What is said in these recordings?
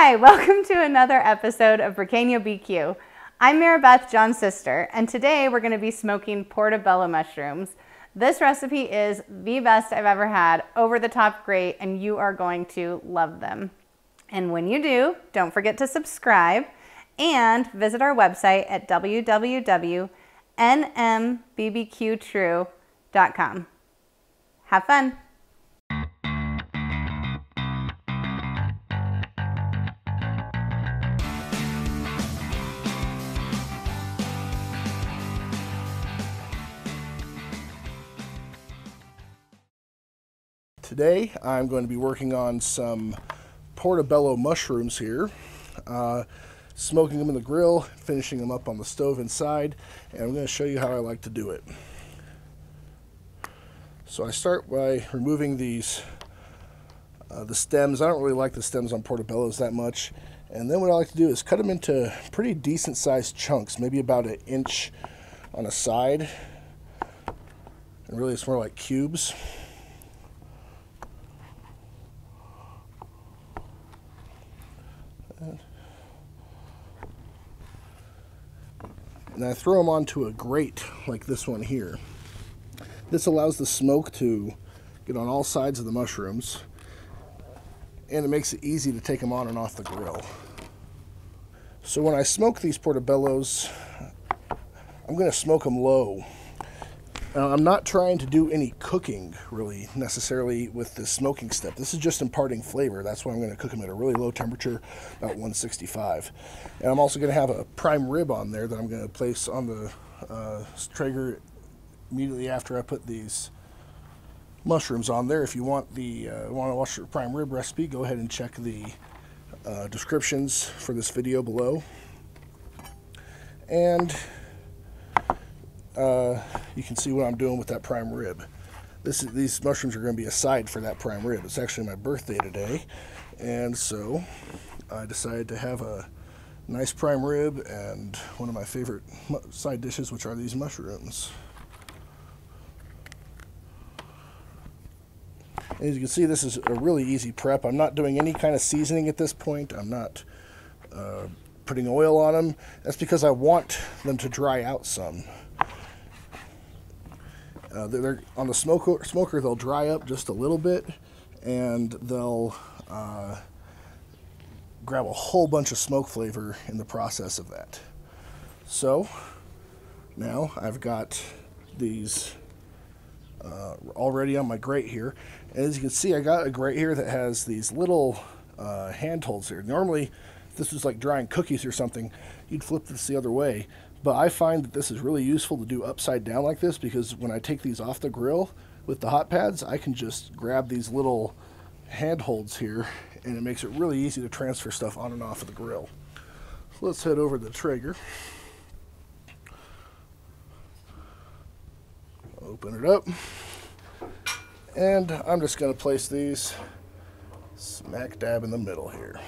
Hi, welcome to another episode of Briqueño BQ. I'm Maribeth, John's sister, and today we're going to be smoking portobello mushrooms. This recipe is the best I've ever had, over the top great, and you are going to love them. And when you do, don't forget to subscribe and visit our website at www.nmbbqtrue.com. Have fun. Today I'm going to be working on some portobello mushrooms here, smoking them in the grill, finishing them up on the stove inside, and I'm going to show you how I like to do it. So I start by removing these, the stems. I don't really like the stems on portobellos that much, and then what I like to do is cut them into pretty decent sized chunks, maybe about an inch on a side, and really it's more like cubes. And I throw them onto a grate like this one here. This allows the smoke to get on all sides of the mushrooms, and it makes it easy to take them on and off the grill. So when I smoke these portobellos, I'm going to smoke them low. Now, I'm not trying to do any cooking, really, necessarily with the smoking step. This is just imparting flavor. That's why I'm going to cook them at a really low temperature, about 165. And I'm also going to have a prime rib on there that I'm going to place on the Traeger immediately after I put these mushrooms on there. If you want to watch the prime rib recipe, go ahead and check the descriptions for this video below. And you can see what I'm doing with that prime rib. These mushrooms are going to be a side for that prime rib. It's actually my birthday today, and so I decided to have a nice prime rib and one of my favorite side dishes, which are these mushrooms. And as you can see, this is a really easy prep. I'm not doing any kind of seasoning at this point. I'm not putting oil on them. That's because I want them to dry out some. They're on the smoker, they'll dry up just a little bit, and they'll grab a whole bunch of smoke flavor in the process of that. So now I've got these already on my grate here, and as you can see, I got a grate here that has these little handholds here. Normally, if this was like drying cookies or something, you'd flip this the other way. But I find that this is really useful to do upside down like this, because when I take these off the grill with the hot pads, I can just grab these little handholds here, and it makes it really easy to transfer stuff on and off of the grill. So let's head over to the Traeger. Open it up. And I'm just going to place these smack dab in the middle here.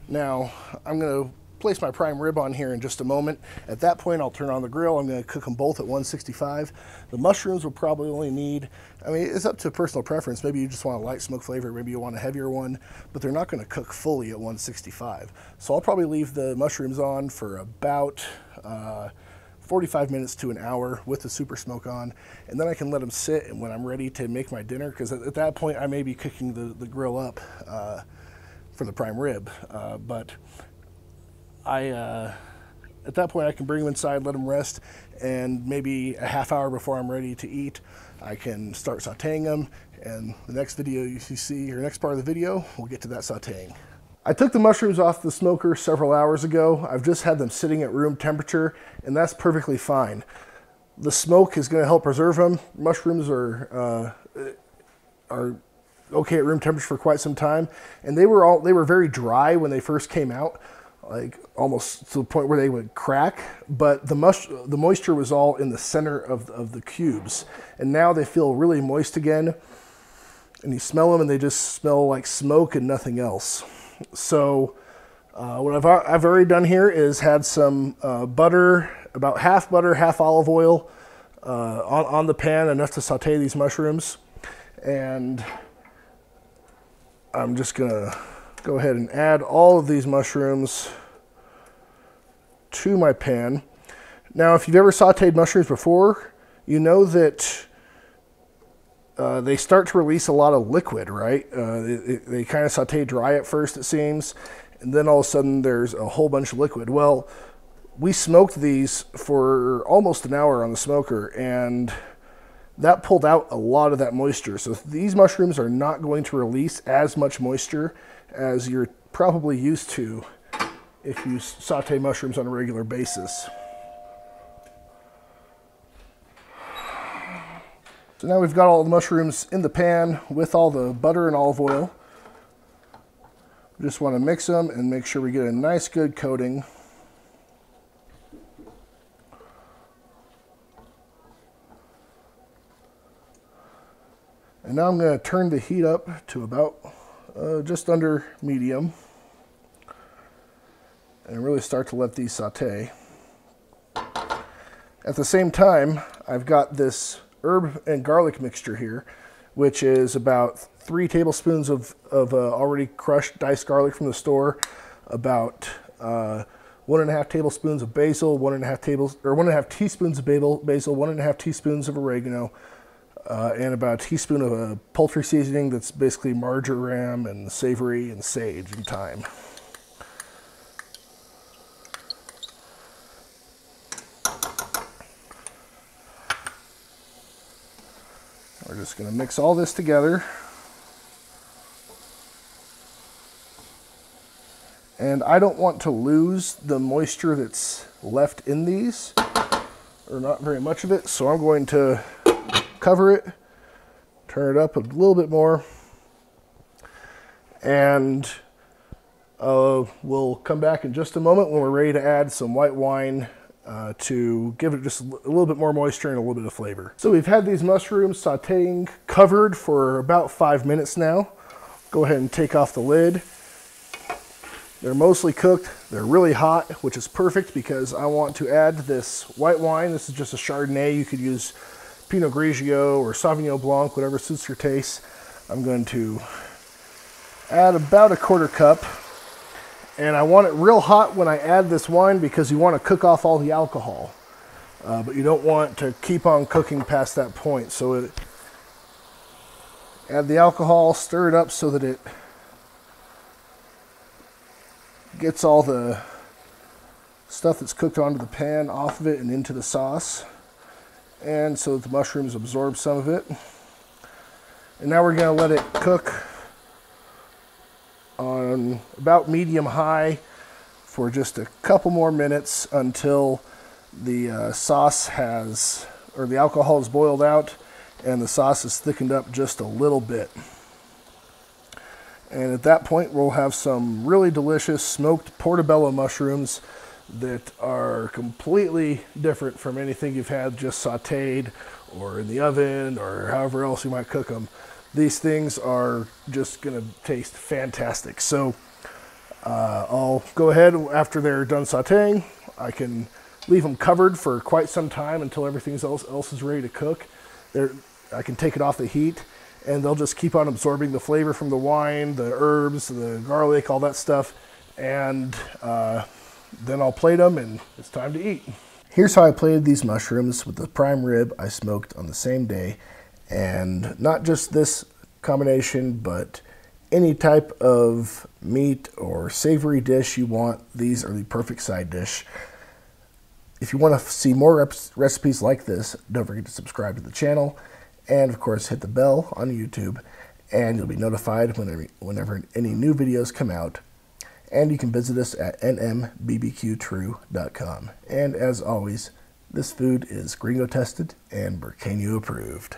Now, I'm going to place my prime rib on here in just a moment. At that point, I'll turn on the grill. I'm going to cook them both at 165. The mushrooms will probably only need, I mean, it's up to personal preference. Maybe you just want a light smoke flavor, maybe you want a heavier one, but they're not going to cook fully at 165. So I'll probably leave the mushrooms on for about 45 minutes to an hour with the super smoke on, and then I can let them sit, and when I'm ready to make my dinner, because at that point I may be cooking the grill up for the prime rib, but at that point I can bring them inside, let them rest, and maybe a half hour before I'm ready to eat, I can start sauteing them, and the next video you see, or next part of the video, we'll get to that sauteing. I took the mushrooms off the smoker several hours ago. I've just had them sitting at room temperature, and that's perfectly fine. The smoke is going to help preserve them. Mushrooms are okay at room temperature for quite some time, and they were very dry when they first came out, like almost to the point where they would crack, but the moisture was all in the center of the cubes, and now they feel really moist again, and you smell them and they just smell like smoke and nothing else. So what I've already done here is had some butter, about half butter, half olive oil on the pan, enough to saute these mushrooms. And I'm just gonna go ahead and add all of these mushrooms to my pan. Now, if you've ever sauteed mushrooms before, you know that they start to release a lot of liquid, right? They kind of saute dry at first, it seems, and then all of a sudden there's a whole bunch of liquid. Well, we smoked these for almost an hour on the smoker, and that pulled out a lot of that moisture. So these mushrooms are not going to release as much moisture as you're probably used to if you saute mushrooms on a regular basis. So now we've got all the mushrooms in the pan with all the butter and olive oil. We just want to mix them and make sure we get a nice good coating. And now I'm going to turn the heat up to about just under medium and really start to let these saute. At the same time, I've got this herb and garlic mixture here, which is about 3 tablespoons of already crushed diced garlic from the store, about 1.5 tablespoons of basil, 1.5 teaspoons of basil, 1.5 teaspoons of oregano, and about a teaspoon of a poultry seasoning that's basically marjoram and savory and sage and thyme. We're just going to mix all this together. And I don't want to lose the moisture that's left in these, or not very much of it, so I'm going to cover it, turn it up a little bit more, and we'll come back in just a moment when we're ready to add some white wine to give it just a little bit more moisture and a little bit of flavor. So we've had these mushrooms sauteing covered for about 5 minutes now. Go ahead and take off the lid. They're mostly cooked. They're really hot, which is perfect because I want to add this white wine. This is just a Chardonnay. You could use Pinot Grigio or Sauvignon Blanc, whatever suits your taste. I'm going to add about a 1/4 cup. And I want it real hot when I add this wine because you want to cook off all the alcohol. But you don't want to keep on cooking past that point. So add the alcohol, stir it up so that it gets all the stuff that's cooked onto the pan off of it and into the sauce. And so that the mushrooms absorb some of it. And now we're going to let it cook on about medium high for just a couple more minutes until the sauce has, or the alcohol is boiled out and the sauce is thickened up just a little bit. And at that point we'll have some really delicious smoked portobello mushrooms that are completely different from anything you've had just sauteed or in the oven or however else you might cook them. These things are just going to taste fantastic. So I'll go ahead after they're done sauteing. I can leave them covered for quite some time until everything else is ready to cook. I can take it off the heat and they'll just keep on absorbing the flavor from the wine, the herbs, the garlic, all that stuff. And then I'll plate them and it's time to eat. Here's how I plated these mushrooms with the prime rib I smoked on the same day. And not just this combination, but any type of meat or savory dish you want, these are the perfect side dish. If you want to see more recipes like this, don't forget to subscribe to the channel. And of course, hit the bell on YouTube, and you'll be notified whenever any new videos come out. And you can visit us at nmbbqtrue.com. And as always, this food is gringo tested and Burqueño approved.